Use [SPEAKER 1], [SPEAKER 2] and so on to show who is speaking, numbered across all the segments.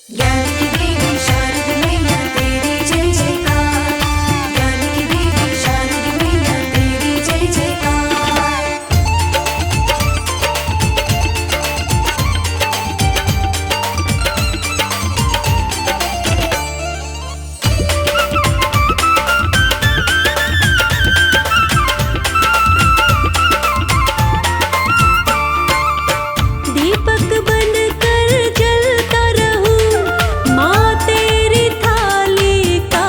[SPEAKER 1] ज्ञान की देवी शारद मैया तेरी जय जयकार। ज्ञान की देवी शारद मैया तेरी जय जयकार।
[SPEAKER 2] दीपक बनकर जलता रहूं माँ तेरी थाली का।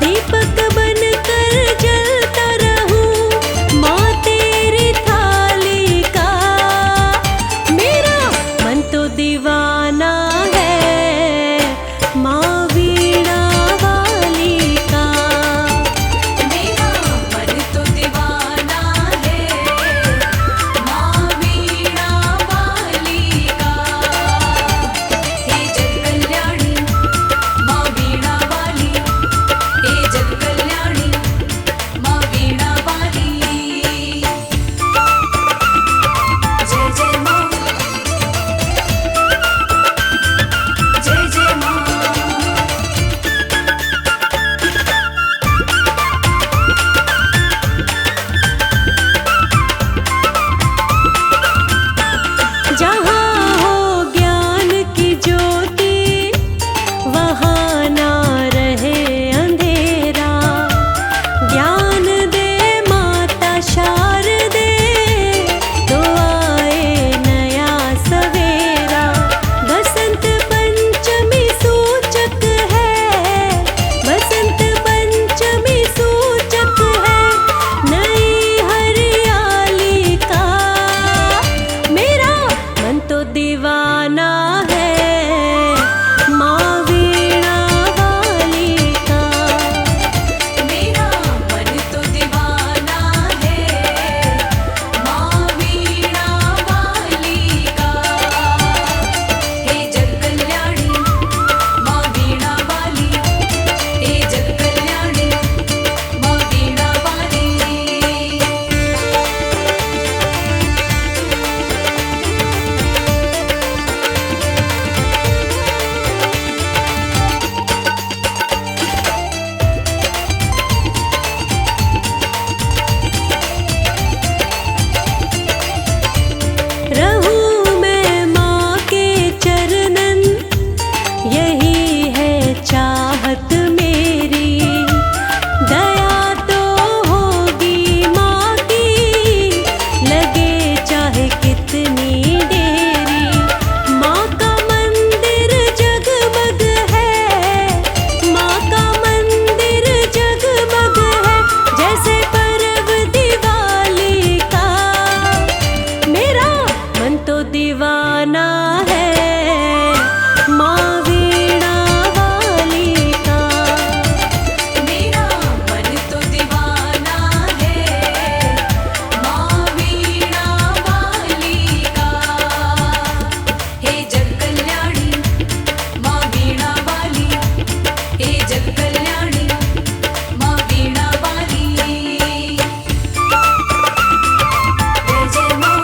[SPEAKER 2] दीपक बनकर जलता रहूं माँ तेरी थाली का। मेरा मन तो दीवाना है माँ वीणा वाली का।
[SPEAKER 1] मेरा मन तो दीवाना है माँ वीणा वाली का। हे जग कल्याणी माँ वीणा वाली, हे जग कल्याणी माँ वीणा वाली। जय जय माँ, जय जय माँ।
[SPEAKER 2] जहाँ हो ज्ञान की ज्योति वहाँ ना रहे अंधेरा। ज्ञान दे माता शारदे तो आए नया सवेरा। बसंत पंचमी सूचक है, बसंत पंचमी सूचक है नई हरियाली का। मेरा मन तो दीवाना है माँ वीणा वाली का।
[SPEAKER 1] मेरा मन तो दीवाना है माँ वीणा वाली का। हे जग कल्याणी माँ वीणा वाली, हे जग कल्याणी माँ वीणा वाली।
[SPEAKER 2] रहूं मैं माँ के चरणन, यही है चाहत मेरी। दया तो होगी माँ की, लगे चाहे कितनी देरी। माँ का मंदिर जगमग है, माँ का मंदिर जगमग है जैसे पर्व दिवाली का। मेरा मन तो दीवाना है माँ वीणा वाली का।
[SPEAKER 1] मेरा मन तो दीवाना है माँ वीणा वाली का। हे जग कल्याणी माँ वीणा वाली, हे जग कल्याणी माँ वीणा वाली। जय जय माँ,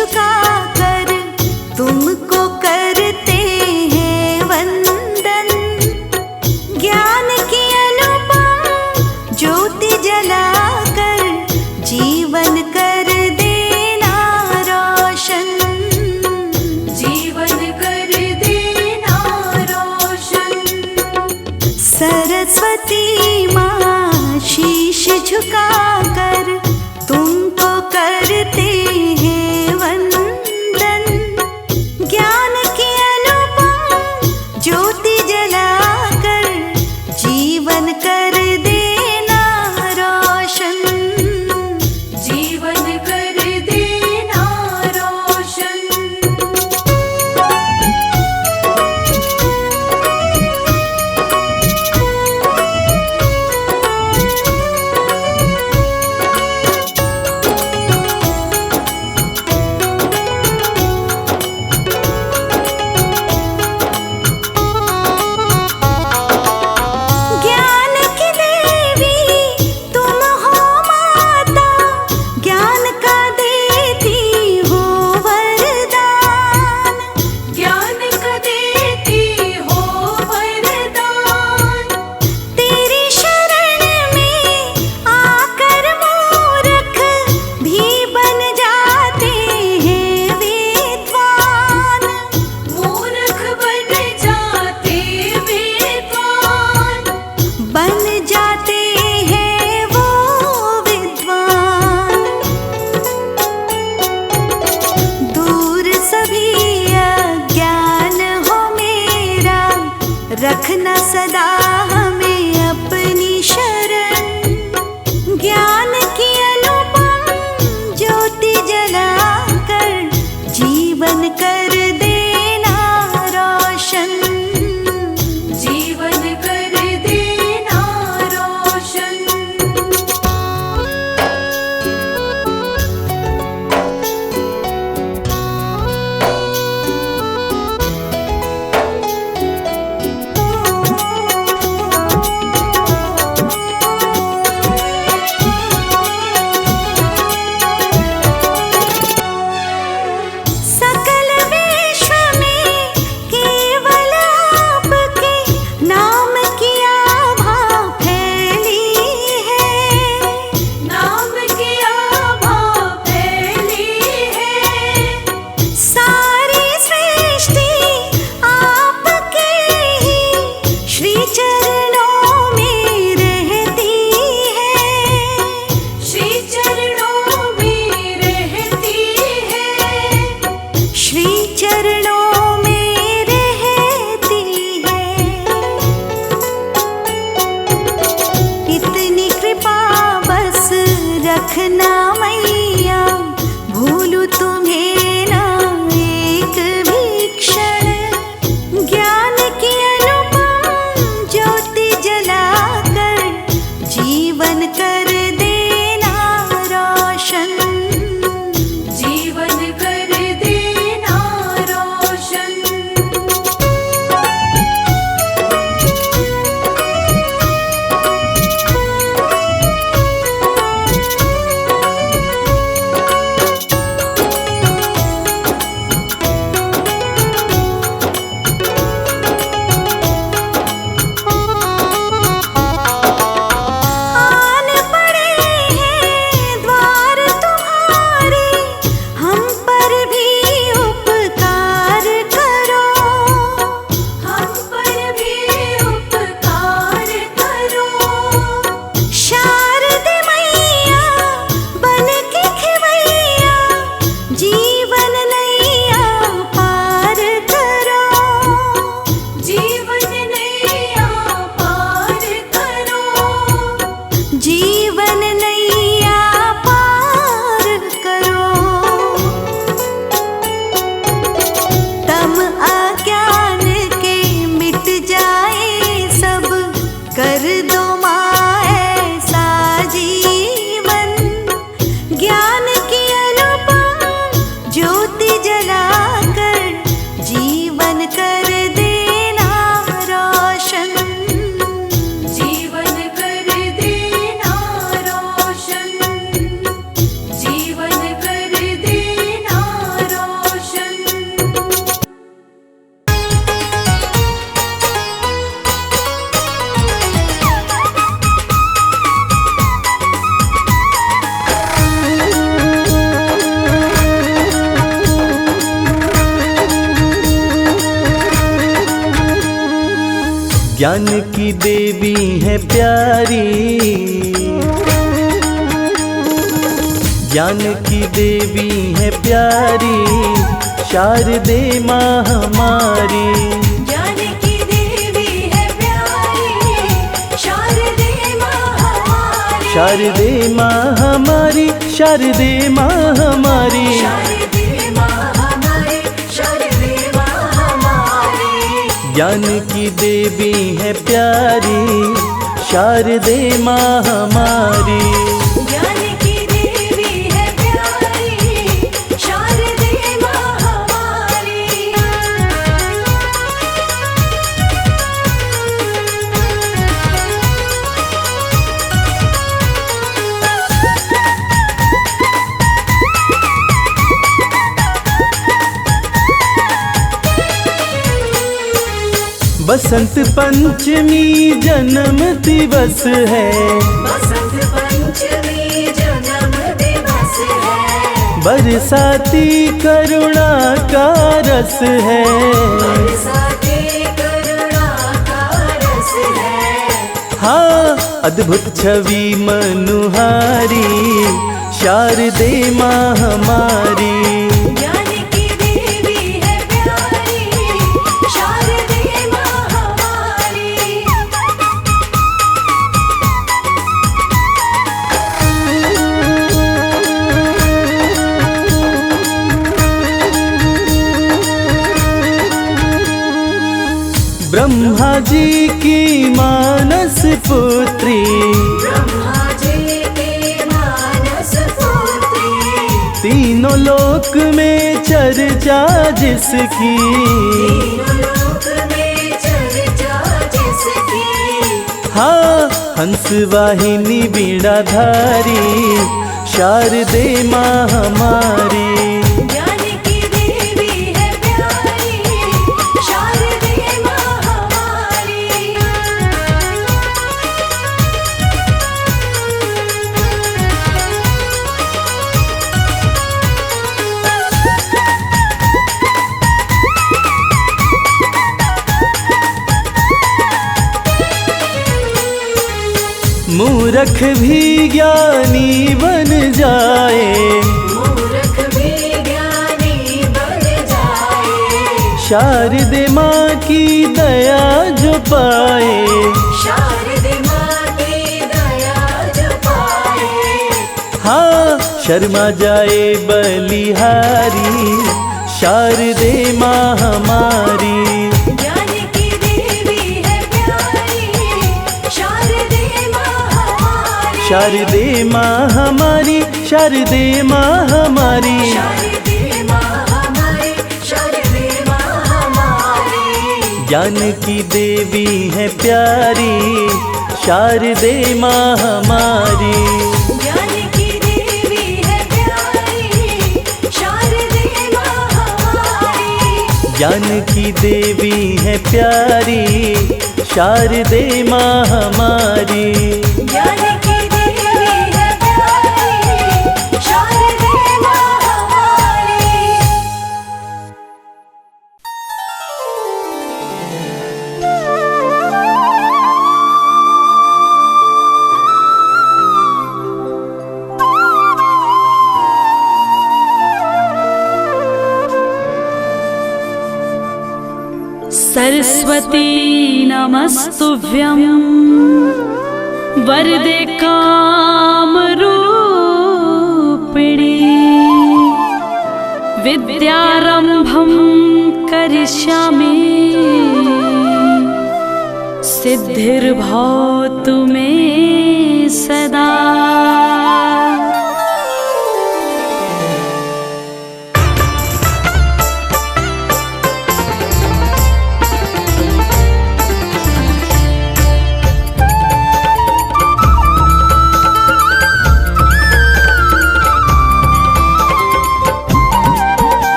[SPEAKER 3] झुका कर तुमको करते हैं वंदन। ज्ञान की अनुपम ज्योति जलाकर जीवन कर देना रोशन।
[SPEAKER 1] जीवन कर देना रोशन।
[SPEAKER 3] सरस्वती माँ शीश झुका कर तुमको करते हैं वंदन। ज्ञान की अनुपम ज्योति जलाकर जीवन कर देना रोशन।
[SPEAKER 1] जीवन कर देना रोशन।
[SPEAKER 3] ज्ञान की देवी तुम हो माता, ज्ञान का देती हो वरदान।
[SPEAKER 1] ज्ञान का देती हो वरदान।
[SPEAKER 3] तेरी शरण में आकर मूर्ख भी बन जाते हैं विद्वान।
[SPEAKER 1] मूर्ख बन जाते विद्वान।
[SPEAKER 3] बन जाते हैं वो विद्वान। दूर सभी अज्ञान हो मेरा, रखना सदा हमें अपनी शरण। ज्ञान की अनुपम ज्योति जलाकर जीवन कर देना रोशन।
[SPEAKER 1] जीवन कर देना रोशन।
[SPEAKER 3] सकल विश्व में केवल आपके नाम की आभा फैली है।
[SPEAKER 1] नाम की आभा फैली है।
[SPEAKER 3] सारी सृष्टि आपके ही श्री चरणों में रहती है।
[SPEAKER 1] श्री चरणों में रहती है।
[SPEAKER 3] श्री चरणों में रहती है। इतनी कृपा बस रखना मैया, भूलू तुम्हें ना एक भी क्षण। ज्ञान की अनुपम ज्योति जलाकर जीवन कर देना रोशन।
[SPEAKER 1] जीवन कर देना रोशन।
[SPEAKER 3] आन पड़े हैं द्वार तुम्हारे, हम पर भी उपकार करो।
[SPEAKER 1] हम पर भी उपकार करो।
[SPEAKER 3] शारदे मैया बन के खिवैया, जीवन नैया पार करो।
[SPEAKER 1] जीवन नैया पार करो।
[SPEAKER 3] जीवन नैया पार करो। तम अज्ञान के मिट जाए सब, कर दो माँ ऐसा जीवन। ज्ञान की अनुपम ज्योति जलाकर जीवन कर देना रोशन।
[SPEAKER 1] जीवन कर देना रोशन। जीवन कर देना
[SPEAKER 4] ज्ञान की देवी है प्यारी, ज्ञान की देवी है प्यारी, शारदे माँ हमारी।
[SPEAKER 1] ज्ञान की देवी है प्यारी, शारदे माँ हमारी।
[SPEAKER 4] शारदे माँ हमारी, शारदे माँ हमारी।
[SPEAKER 1] शारदे माँ हमारी, शारदे माँ हमारी।
[SPEAKER 4] ज्ञान की देवी है प्यारी, शारदे माँ हमारी।
[SPEAKER 1] ज्ञान की देवी है प्यारी, शारदे माँ हमारी।
[SPEAKER 4] बसंत पंचमी जन्म दिवस है,
[SPEAKER 1] बसंत पंचमी जन्म दिवस है।
[SPEAKER 4] बरसाती करुणा का रस है।
[SPEAKER 1] बरसाती करुणा का रस है।
[SPEAKER 4] हाँ, अद्भुत छवि मनुहारी, शारदे माँ हमारी।
[SPEAKER 1] ज्ञान की देवी है प्यारी, शारदे माँ हमारी।
[SPEAKER 4] ब्रह्मा जी की मानस पुत्री,
[SPEAKER 1] ब्रह्मा जी के मानस पुत्री।
[SPEAKER 4] तीनों लोक में चर्चा जिसकी।
[SPEAKER 1] तीनों लोक में चर्चा जिसकी।
[SPEAKER 4] हाँ, हंस वाहिनी बीड़ाधारी, शारदे माँ हमारी।
[SPEAKER 1] ज्ञान की देवी है प्यारी, शारदे माँ हमारी।
[SPEAKER 4] मूर्ख भी ज्ञानी बन जाए,
[SPEAKER 1] मूर्ख भी ज्ञानी बन जाए।
[SPEAKER 4] शारदे माँ की दया जो पाए।
[SPEAKER 1] शारदे माँ की दया जो पाए।
[SPEAKER 4] हाँ, शर्मा जाए बलिहारी, शारदे माँ हमारी।
[SPEAKER 1] ज्ञान की देवी है प्यारी, शारदे माँ हमारी।
[SPEAKER 4] शारदे माँ हमारी, शारदे माँ हमारी।
[SPEAKER 1] शारदे माँ हमारी, शारदे माँ हमारी।
[SPEAKER 4] ज्ञान की देवी है प्यारी, शारदे माँ हमारी।
[SPEAKER 1] ज्ञान की देवी है प्यारी, शारदे माँ हमारी।
[SPEAKER 4] ज्ञान की देवी है प्यारी, शारदे माँ हमारी।
[SPEAKER 1] ज्ञान की देवी है प्यारी, शारदे माँ हमारी।
[SPEAKER 2] सरस्वती नमस्तुभ्यं वरदे कामरूपिणी, विद्यारम्भं करिष्यामि, सिद्धिर्भवतु मे सदा।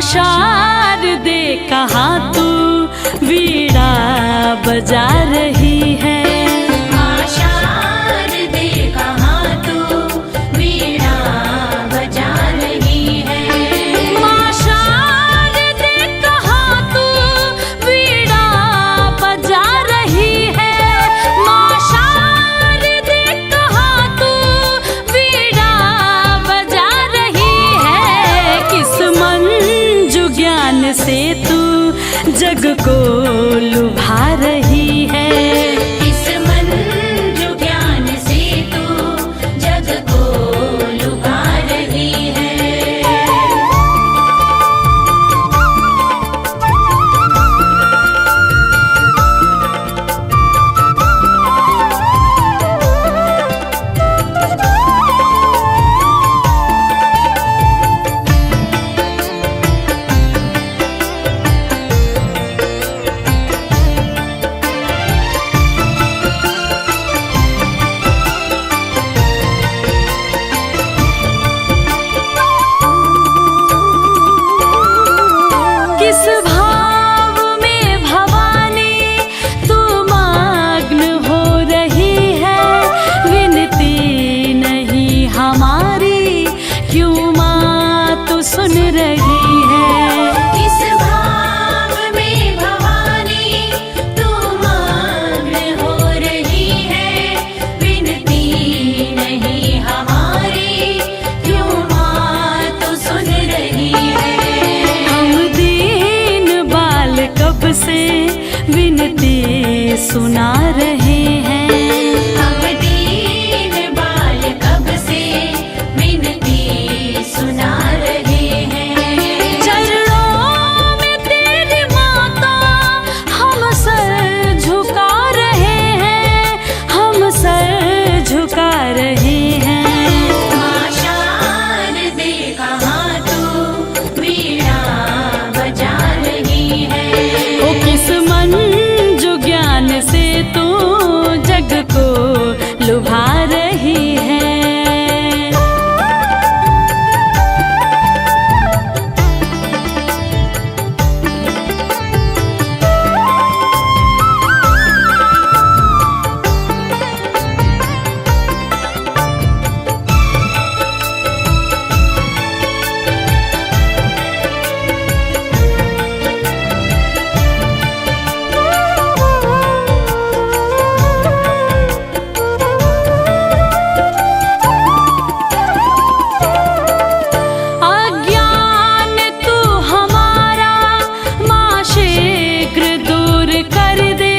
[SPEAKER 2] शारदे कहाँ तू वीणा बजा रही है। को लुभा रही है।
[SPEAKER 1] इस मंजू ज्ञान से तू जग को लुभा रही है।
[SPEAKER 2] किस भाव में भवानी तू मग्न हो रही है। विनती नहीं हमारी क्यों माँ तू सुन रही है।
[SPEAKER 1] इस भाव में भवानी तू मग्न हो रही है। विनती नहीं हमारी क्यों माँ तू सुन रही है।
[SPEAKER 2] हम दीन बाल कब से विनती सुना रहे हैं।
[SPEAKER 1] हम दीन बाल कब से विनती सुना रहे हैं।
[SPEAKER 2] चरणों में तेरी माता हम सर झुका रहे हैं। हम सर झुका रहे हैं।
[SPEAKER 1] माँ शारदे कहाँ तू वीणा बजा रही है।
[SPEAKER 2] ओ किस मंजू ज्ञान से तू जग को लुभा रही है। अज्ञान तू हमारा माँ शीघ्र दूर कर दे।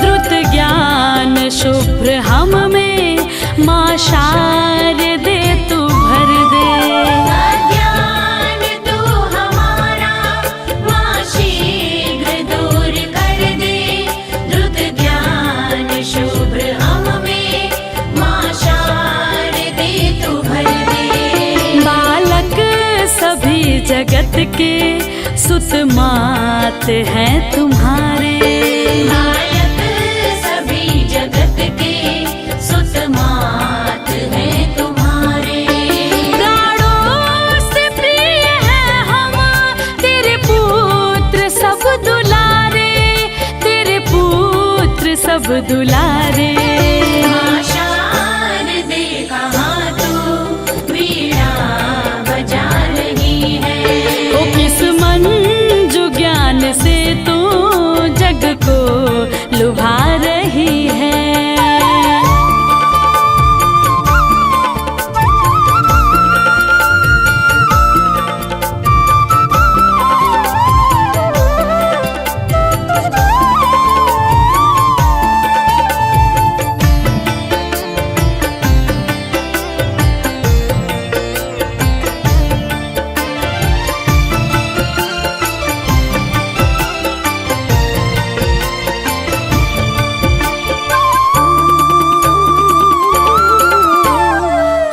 [SPEAKER 2] द्रुत ज्ञान शुभ्र हम में माँ शारदे तू भर दे।
[SPEAKER 1] अज्ञान तू हमारा माँ शीघ्र दूर कर दे। द्रुत ज्ञान शुभ्र हम में माँ शारदे तू भर दे।
[SPEAKER 2] बालक सभी जगत के सुत मात हैं तुम्हारे।
[SPEAKER 1] नायक सभी जगत के सुत मात हैं तुम्हारे।
[SPEAKER 2] प्राणों से प्रिय है हम तेरे पुत्र सब दुलारे। तेरे पुत्र सब दुलारे।
[SPEAKER 1] माँ शारदे कहाँ तू वीणा बजा रही है।
[SPEAKER 2] ओ किस मंजू ज्ञान से तू जग को लुभा रही है।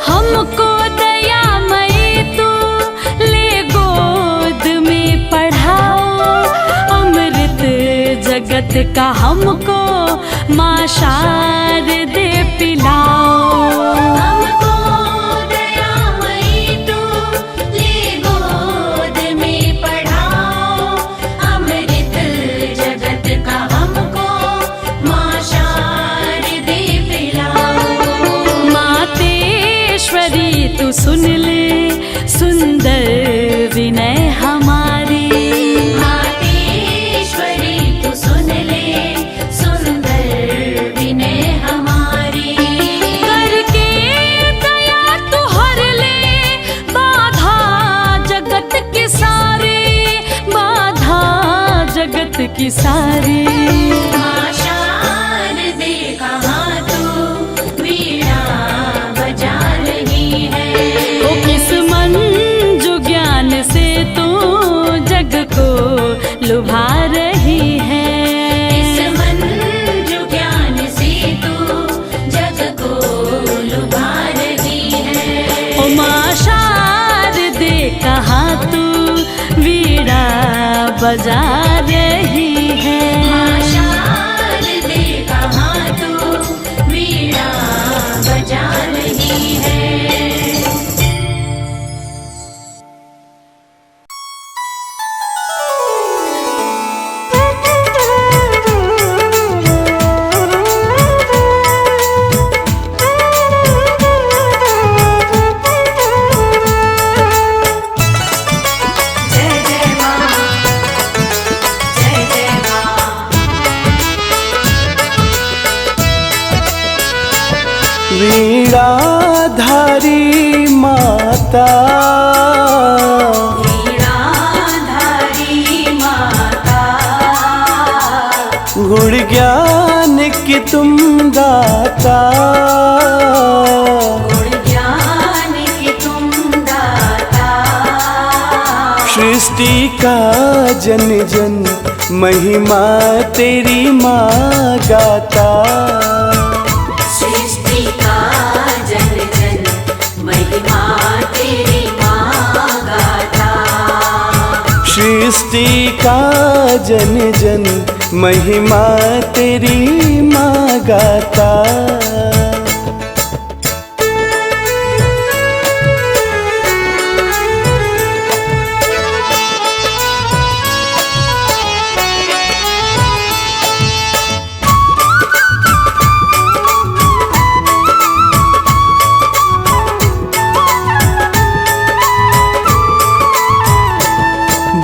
[SPEAKER 2] हमको दयामयी तू ले गोद में पढ़ाओ। अमृत जगत का हमको माँ शारदे पिलाओ।
[SPEAKER 1] हमको दयामयी तू ले गोद में पढ़ाओ। अमृत जगत का हमको माँ शारदे पिलाओ।
[SPEAKER 2] मातेश्वरी तू सुन ले सुंदर विनय हमारी।
[SPEAKER 1] मातेश्वरी तू सुन ले सुंदर विनय हमारी।
[SPEAKER 2] करके दया तू हर ले बाधा जगत के सारे। बाधा जगत की सारी।
[SPEAKER 1] माँ शारदे कहाँ तू वीणा बजा रही है।
[SPEAKER 2] ओ किस मन जो ज्ञान से तू जग को लुभा रही है।
[SPEAKER 1] इस मन जो ज्ञान से तू जग को लुभा रही है।
[SPEAKER 2] ओ माँ शारदे कहाँ तू वीणा बजा रही है।
[SPEAKER 1] माँ शारदे कहाँ तू वीणा बजा रही है। जय जय माँ, जय जय माँ।
[SPEAKER 4] वीणाधारी माता,
[SPEAKER 1] वीणाधारी माता,
[SPEAKER 4] गुण ज्ञान की तुम दाता।
[SPEAKER 1] गुण ज्ञान की तुम दाता।
[SPEAKER 4] सृष्टि का जन जन महिमा तेरी माँ गाता।
[SPEAKER 1] सृष्टि का जन जन महिमा तेरी माँ गाता।
[SPEAKER 4] सृष्टि का जन जन महिमा तेरी माँ गाता।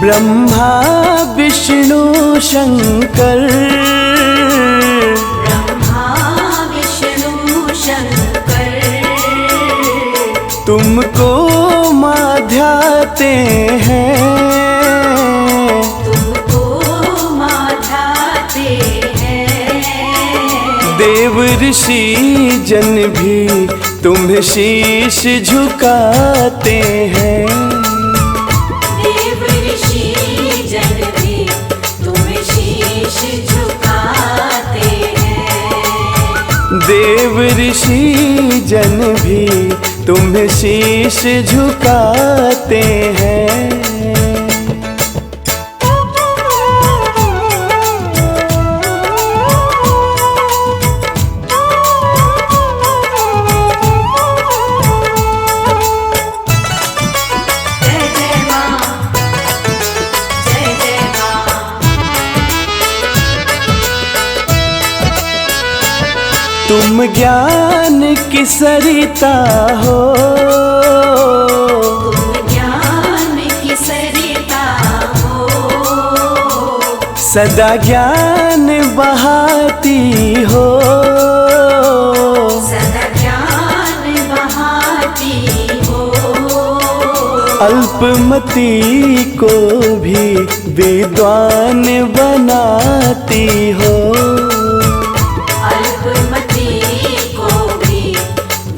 [SPEAKER 4] ब्रह्मा विष्णु शंकर,
[SPEAKER 1] ब्रह्मा विष्णु शंकर,
[SPEAKER 4] तुमको माध्याते हैं।
[SPEAKER 1] तुमको माधाते हैं।
[SPEAKER 4] देव ऋषि जन भी तुम्हें शीश झुकाते हैं।
[SPEAKER 1] देव ऋषि जन भी तुम्हें शीश झुकाते हैं।
[SPEAKER 4] देव ऋषि जन भी तुम्हें शीश झुकाते हैं।
[SPEAKER 1] जय जय माँ, जय जय माँ।
[SPEAKER 4] तुम ज्ञान की सरिता हो,
[SPEAKER 1] तुम ज्ञान की सरिता हो।
[SPEAKER 4] सदा ज्ञान बहाती हो।
[SPEAKER 1] सदा ज्ञान बहाती हो।
[SPEAKER 4] अल्पमति को भी विद्वान बनाती हो।
[SPEAKER 1] अल्पमति को भी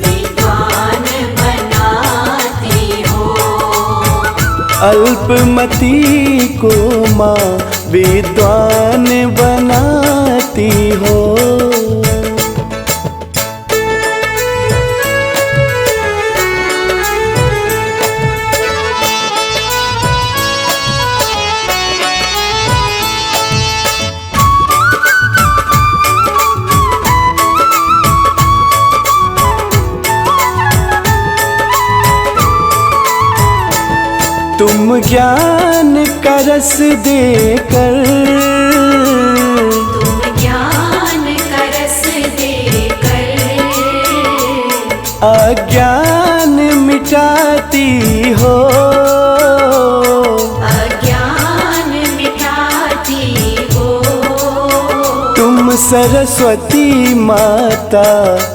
[SPEAKER 1] विद्वान बनाती हो।
[SPEAKER 4] अल्पमति को माँ विद्वान बनाती हो। तुम ज्ञान का रस देकर,
[SPEAKER 1] तुम ज्ञान का रस देकर
[SPEAKER 4] अज्ञान मिटाती हो।
[SPEAKER 1] अज्ञान मिटाती हो।
[SPEAKER 4] तुम सरस्वती माता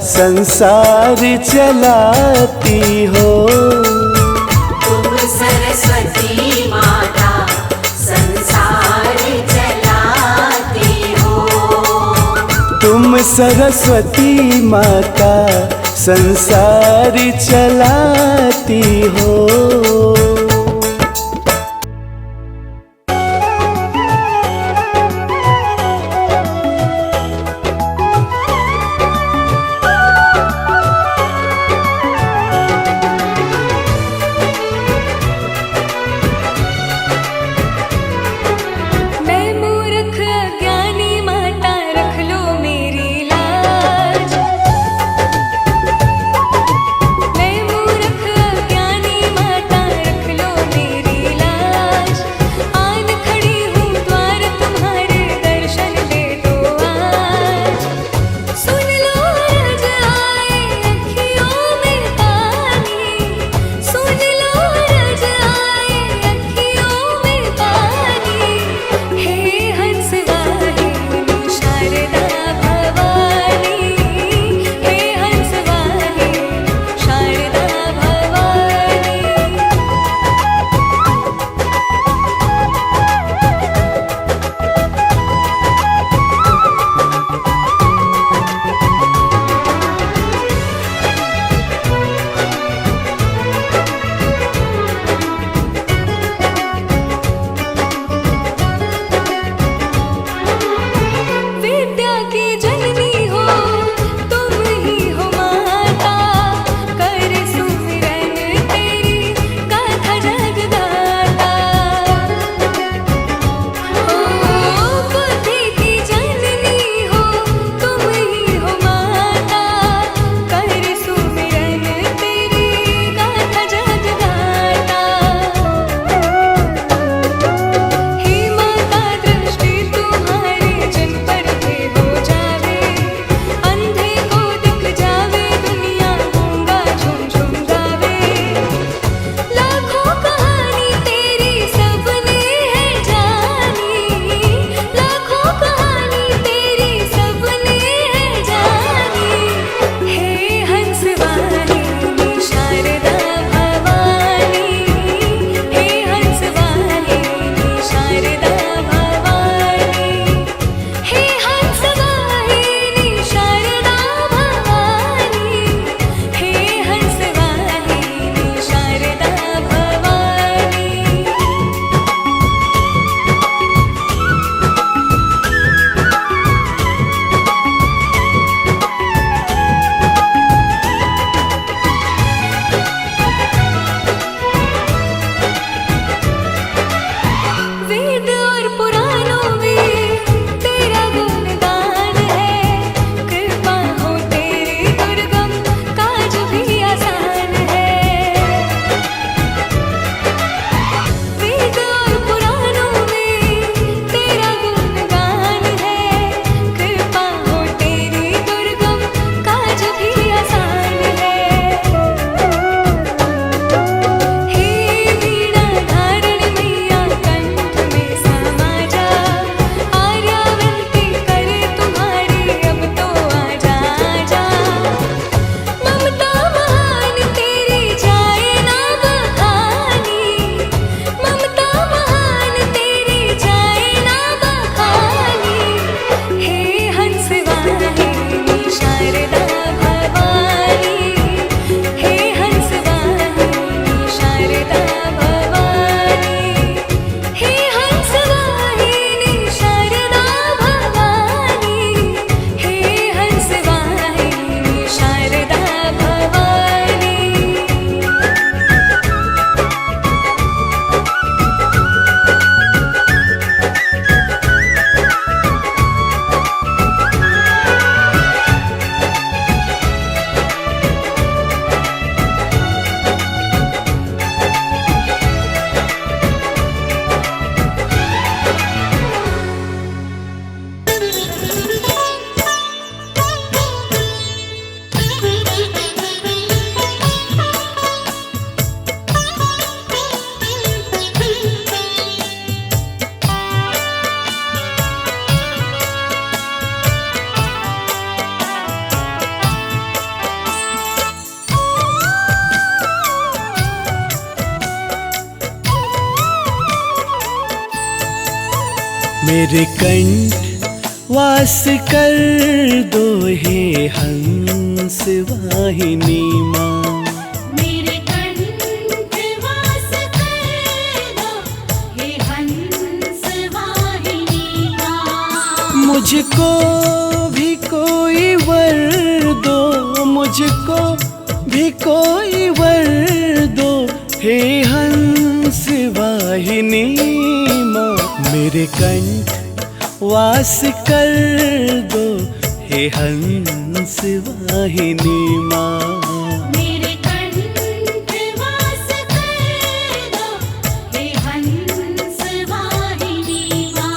[SPEAKER 4] संसार चलाती हो।
[SPEAKER 1] तुम सरस्वती माता संसार चलाती
[SPEAKER 4] तुम सरस्वती माता संसार चलाती हो।
[SPEAKER 1] मैं मूर्ख अज्ञानी माता रख लो मेरी लाज। मैं मूर्ख अज्ञानी माता रख लो मेरी लाज। आन खड़ी हूँ द्वार तुम्हारे दर्शन दे दो आज। सुन लो रज आए अखियों में पानी। सुन लो रज आए अखियों में पानी। हे हंस वाहिनी शारदा भवानी। हे हंस वाहिनी शारदा भवानी। विद्या की जननी हो तुम ही हो माता। कर सुमिरन तेरी गाथा जगदाता। ओ बुद्धि की जननी हो तुम ही हो माता। कर सुमिरन तेरी गाथा जगदाता। हे माता दृष्टि तुम्हारे जिन पर भी हो जावे। अंधे को दिख जावे दुनिया गूंगा झूम झूम गावे। लाखों कहानी तेरी सबने है जानी। लाखों कहानी तेरी सबने है जानी। हे हंस वाहिनी शारदा भवानी। हे हंस वाहिनी शारदा भवानी। हे हंस वाहिनी शारदा भवानी। हे हंस वाहिनी शारदा भवानी। वेद और पुराणों में तेरा गुणगान है। कृपा हो तेरी दुर्गम काज भी आसान है। वेद और पुराणों में तेरा गुणगान है। कृपा हो तेरी दुर्गम काज भी आसान है। हे वीणा धारण मैया कंठ में समा जा। आर्यावंती करे तुम्हारी अब तो आजा आजा। ममता महान तेरी जाए ना बखानी। ममता महान तेरी जाए ना बखानी। हे हंस वाहिनी शारदा भवानी। हे हंस वाहिनी शारदा भवानी। हे हंस वाहिनी शारदा भवानी। हे हंस वाहिनी शारदा भवानी।
[SPEAKER 4] मेरे कंठ वास कर दो हे हंस वाहिनी माँ।
[SPEAKER 2] मेरे कंठ वास कर दो हे हंस वाहिनी माँ।
[SPEAKER 4] मुझको भी कोई वर दो, मुझको भी कोई वर दो हे हंस वाहिनी माँ। मेरे कंठ वास कर दो हे हंस वाहिनी माँ।
[SPEAKER 2] मेरे कंठ वास कर दो हे हंस वाहिनी माँ।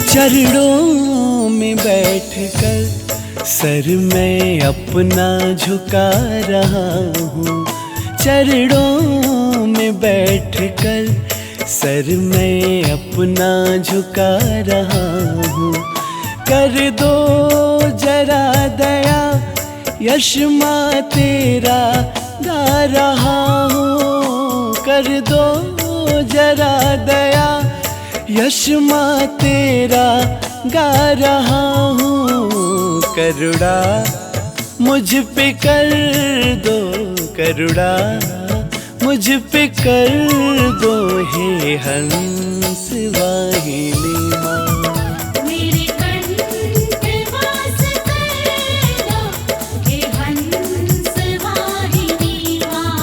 [SPEAKER 4] चरणों में बैठकर सर मैं अपना झुका रहा हूँ। चरणों में बैठकर सर मैं अपना झुका रहा हूँ। कर दो जरा दया, यश माँ तेरा गा रहा हूँ। कर दो जरा दया, यश माँ तेरा गा रहा हूँ। करुणा मुझ पे कर दो, करुणा मुझ पे कर दो हे हंस वाहिनी माँ।
[SPEAKER 2] मेरे कंठ वास कर दो हे हंस वाहिनी माँ।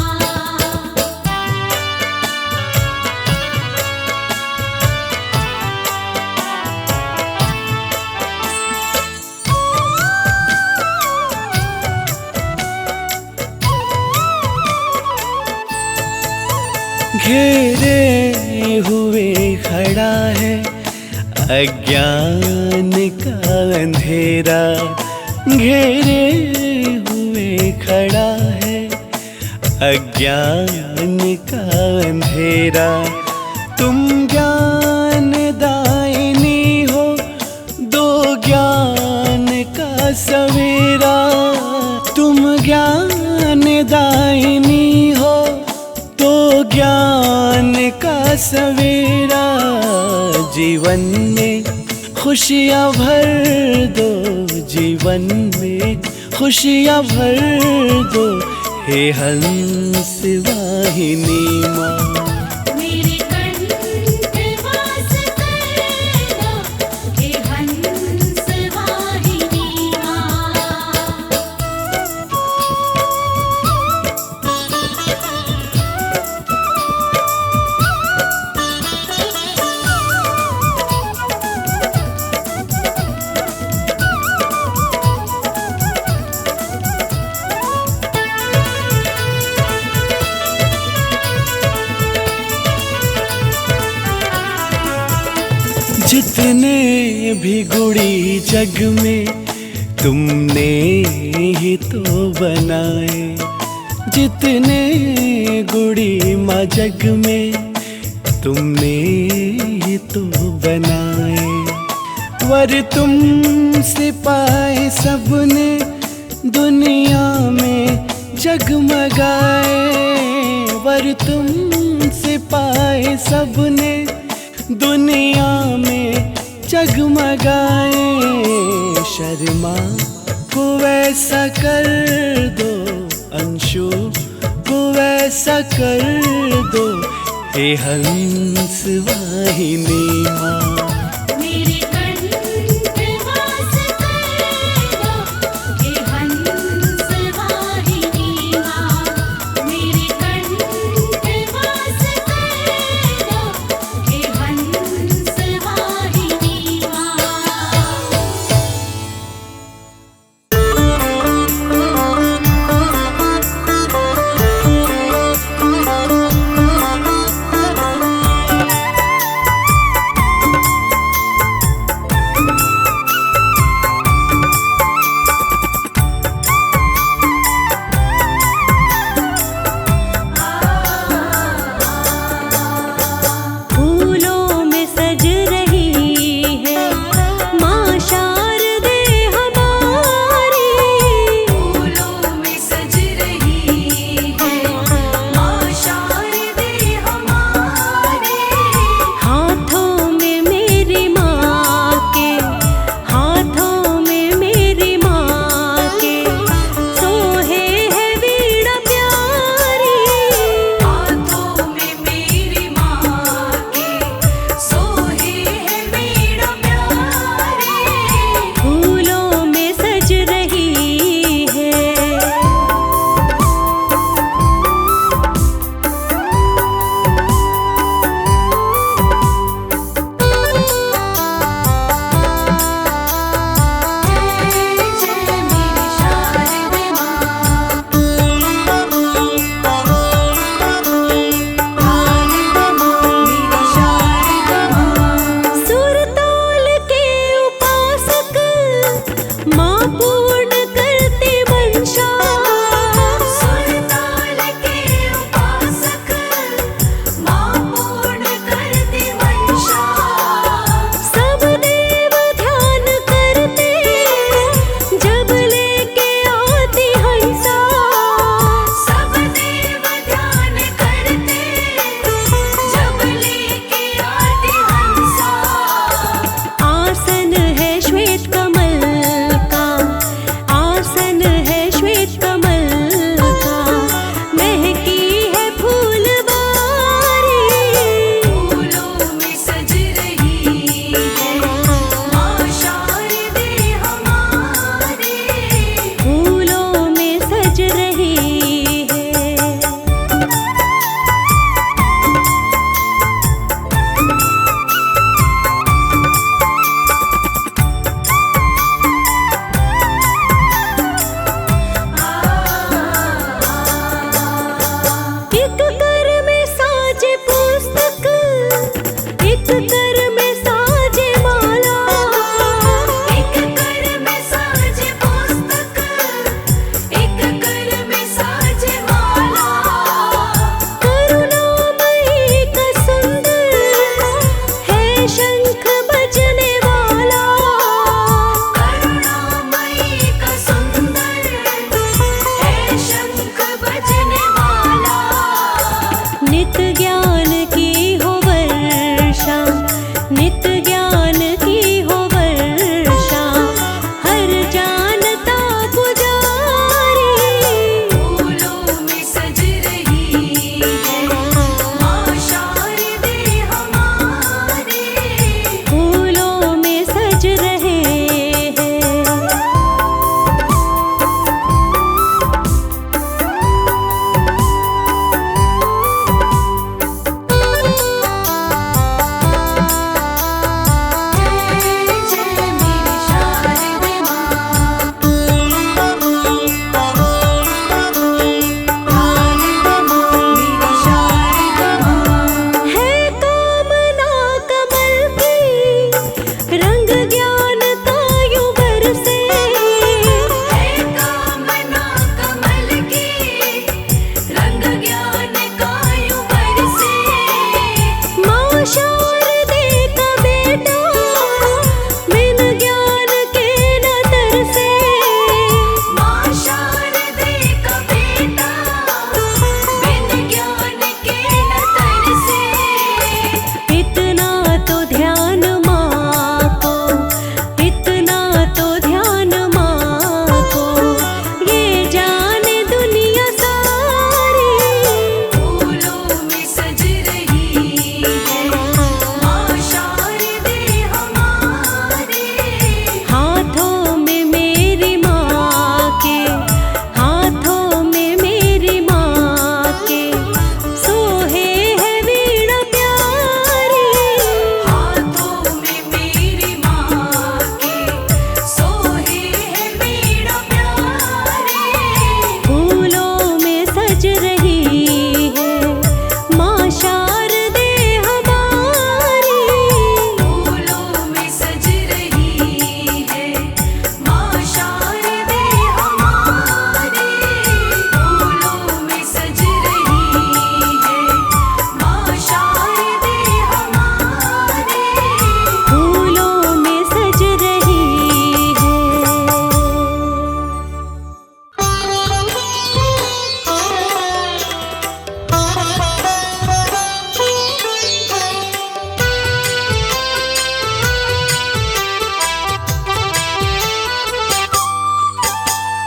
[SPEAKER 4] घेरे हुए खड़ा है अज्ञान का अंधेरा। घेरे हुए खड़ा है अज्ञान का अंधेरा। तुम ज्ञान दायिनी हो, दो ज्ञान का सवेरा। तुम ज्ञान दायिनी हो, तो ज्ञान का सवेरा। जीवन में खुशियाँ भर दो, जीवन में खुशियाँ भर दो हे हंस वाहिनी माँ।
[SPEAKER 2] मेरे कंठ वास कर दो हे हंस वाहिनी माँ।
[SPEAKER 4] जितने भी गुड़ी जग में तुमने ही तो बनाए। जितने गुड़ी माँ जग में तुमने ही तो बनाए। वर तुमसे पाए सबने दुनिया में जगमगाए। वर तुमसे पाए सबने दुनिया में जगमगाए। शर्मा को वैसा कर दो, अंशु को वैसा कर दो हे हंस वाहिनी माँ।
[SPEAKER 2] मेरे कंठ वास कर दो हे हंस वाहिनी माँ। मेरे कंठ वास कर दो हे हंस वाहिनी माँ।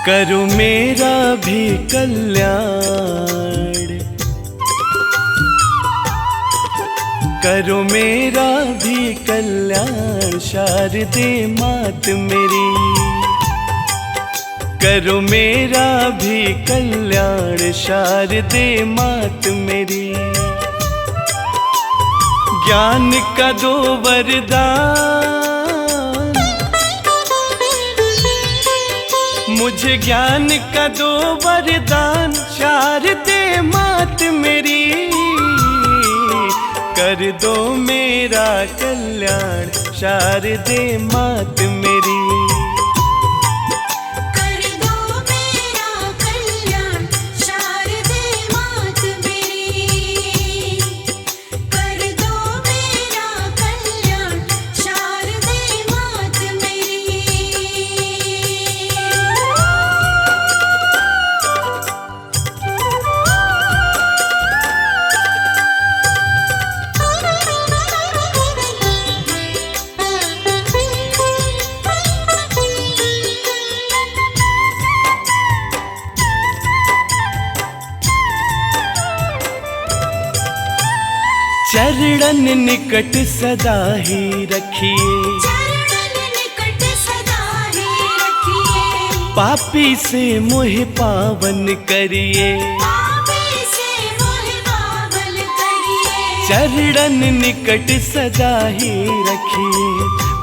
[SPEAKER 4] करो मेरा भी कल्याण, करो मेरा भी कल्याण शारदे मात मेरी, करो मेरा भी कल्याण शारदे मात मेरी। ज्ञान का दो वरदान, मुझे ज्ञान का दो वरदान शारदे मात मेरी, कर दो मेरा कल्याण शारदे मात मेरी।
[SPEAKER 1] कर दो मेरा कल्याण शारदे मात मेरी, कर दो मेरा कल्याण शारदे मात मेरी।
[SPEAKER 4] चरणन निकट सदा ही रखिए,
[SPEAKER 1] चरणन निकट सदा ही रखिए,
[SPEAKER 4] पापी से मोह पावन करिए।
[SPEAKER 1] पापी से मोह पावन करिए,
[SPEAKER 4] चरणन निकट सदा ही रखिए,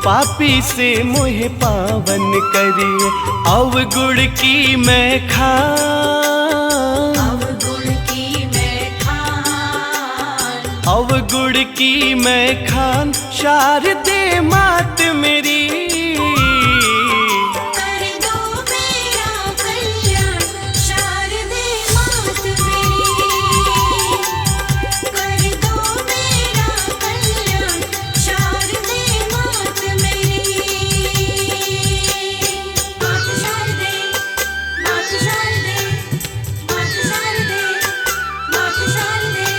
[SPEAKER 4] पापी से मोह पावन करिए। अवगुण की मैं खान,
[SPEAKER 1] अवगुण की मैं खान,
[SPEAKER 4] अवगुण की मैं खान शारदे मात मेरी,
[SPEAKER 1] कर दो मेरा कल्याण शारदे मात मेरी, कर दो मेरा कल्याण शारदे मात मेरी। मात शारदे, मात शारदे, मात शारदे, मात शारदे।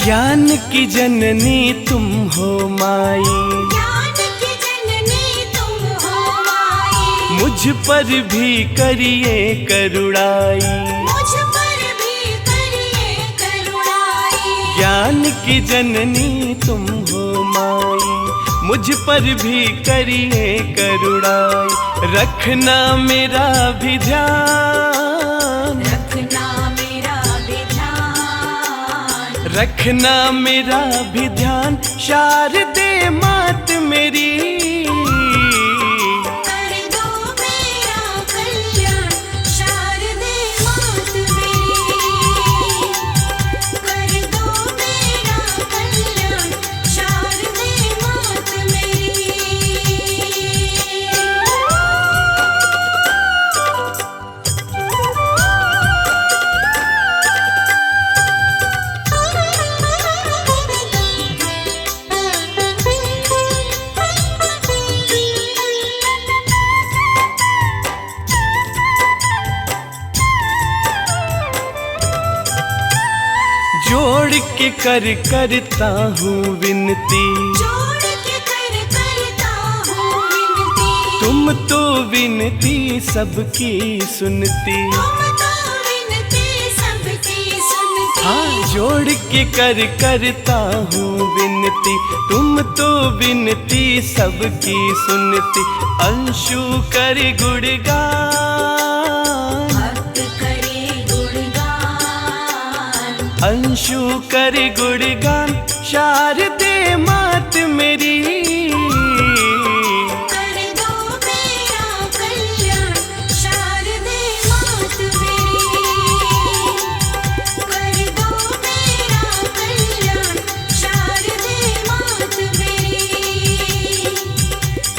[SPEAKER 4] ज्ञान की जननी तुम हो माई,
[SPEAKER 1] ज्ञान की जननी तुम हो माई,
[SPEAKER 4] मुझ पर भी करिए करुणाई।
[SPEAKER 1] मुझ पर भी करिए करुणाई।
[SPEAKER 4] ज्ञान की जननी तुम हो माई, मुझ पर भी करिए करुणाई। रखना मेरा भी ध्यान,
[SPEAKER 1] रखना मेरा भी ध्यान,
[SPEAKER 4] रखना मेरा भी ध्यान शारदे मात मेरी,
[SPEAKER 1] कर दो मेरा कल्याण शारदे मात मेरी, कर दो मेरा कल्याण शारदे मात मेरी।
[SPEAKER 4] जोड़ के करता हूँ विनती,
[SPEAKER 1] जोड़ के करता हूँ विनती,
[SPEAKER 4] तुम तो विनती सबकी सुनती।
[SPEAKER 1] तुम तो विनती सबकी सुनती।
[SPEAKER 4] हाँ, जोड़ के करता हूँ विनती, तुम तो विनती सबकी सुनती। अंशु कर गुणगान,
[SPEAKER 1] भक्त करे गुणगान,
[SPEAKER 4] अंशु कर गुणगान शारदे मात मेरी,
[SPEAKER 1] कर दो मेरा कल्याण शारदे मात मेरी, कर दो मेरा कल्याण शारदे मात मेरी,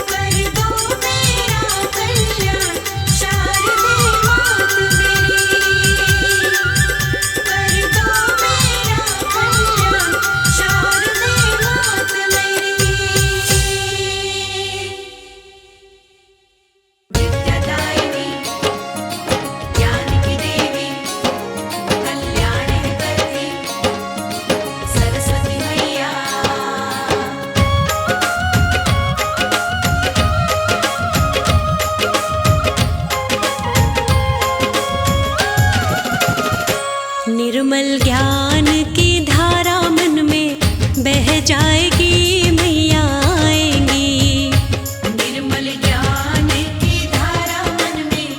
[SPEAKER 1] कर दो मेरा कल्याण शारदे मात मेरी, कर दो मेरा कल्याण शारदे मात मेरी।
[SPEAKER 3] निर्मल ज्ञान की धारा मन में बह जाएगी, मैया आएंगी।
[SPEAKER 1] निर्मल ज्ञान की धारा मन में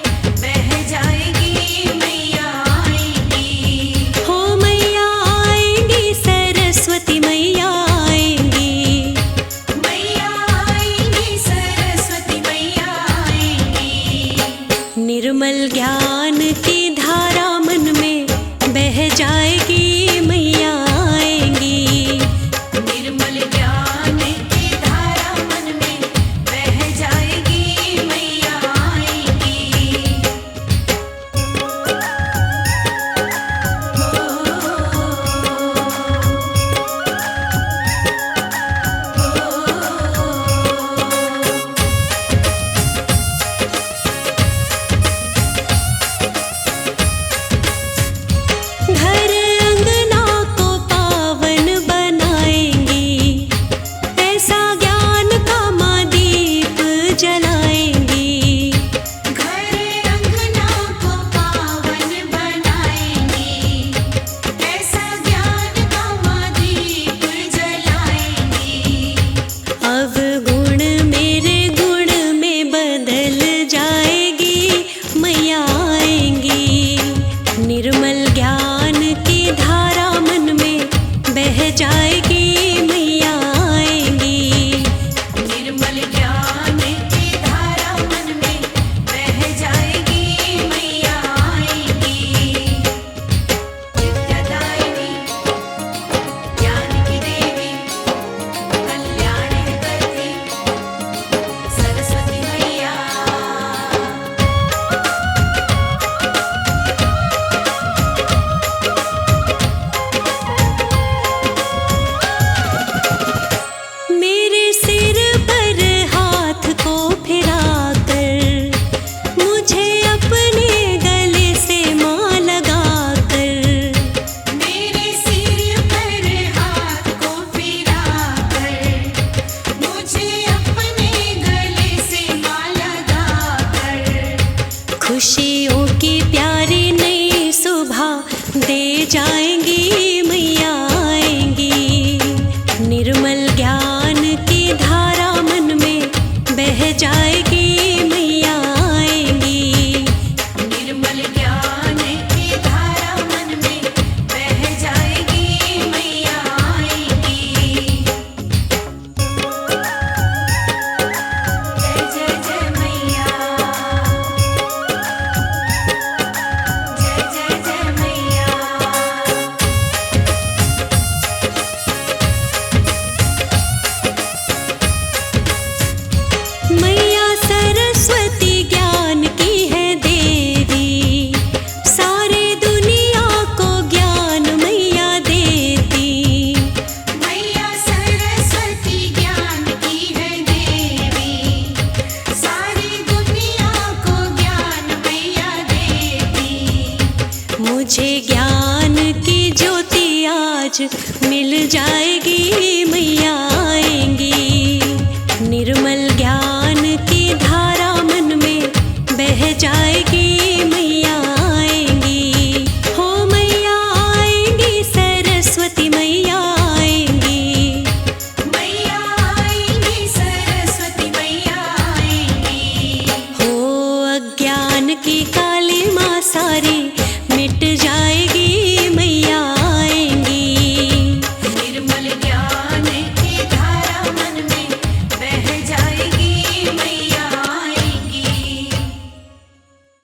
[SPEAKER 1] बह जाएगी, मैया आएंगी।
[SPEAKER 3] हो मैया आएंगी, सरस्वती मैया आएंगी।
[SPEAKER 1] मैया आएंगी, सरस्वती मैया आएंगी।
[SPEAKER 3] निर्मल ज्ञान की धारा मन में बह जाएगी, मैया आएंगी।
[SPEAKER 1] निर्मल ज्ञान की धारा मन में बह जाएगी, मैया आएंगी।
[SPEAKER 3] घर अंगना को पावन बनाएंगी, ऐसा ज्ञान का माँ दीप जलाएंगी।
[SPEAKER 1] घर अंगना को पावन बनाएंगी, ऐसा ज्ञान का माँ दीप जलाएंगी।
[SPEAKER 3] अवगुण मेरे गुण में बदल जाएगी, मैया आएंगी। निर्मल ज्ञान की धारा मन में बह जाएगी, मैया आएंगी।
[SPEAKER 1] निर्मल ज्ञान की धारा मन में बह जाएगी, मैया आएंगी। विद्यादायिनी, ज्ञान की देवी, कल्याण करती सरस्वती मैया।
[SPEAKER 3] मेरे सिर पर हाथ को फिराकर, मुझे अपने गले से माँ लगाकर।
[SPEAKER 1] मेरे सिर पर हाथ को फिराकर, मुझे अपने गले से माला लगाकर।
[SPEAKER 3] खुशियों की प्यारी नई सुबह दे जाएंगी, मैया आएंगी। निर्मल ज्ञान की धारा मन में बह जाएगी, मैया आएंगी।
[SPEAKER 1] निर्मल ज्ञान की धारा मन में बह जाएगी, मैया आएंगी। जय जय जय मैया, जय जय जय मैया।
[SPEAKER 3] मैया सरस्वती ज्ञान की है देवी, सारी दुनिया को ज्ञान मैया देती।
[SPEAKER 1] मैया सरस्वती ज्ञान की है देवी, सारी दुनिया को ज्ञान मैया देती।
[SPEAKER 3] मुझे ज्ञान की ज्योति आज मिल जाएगी, मैया आएंगी। निर्मल ज्ञान की धारा मन में बह जाएगी,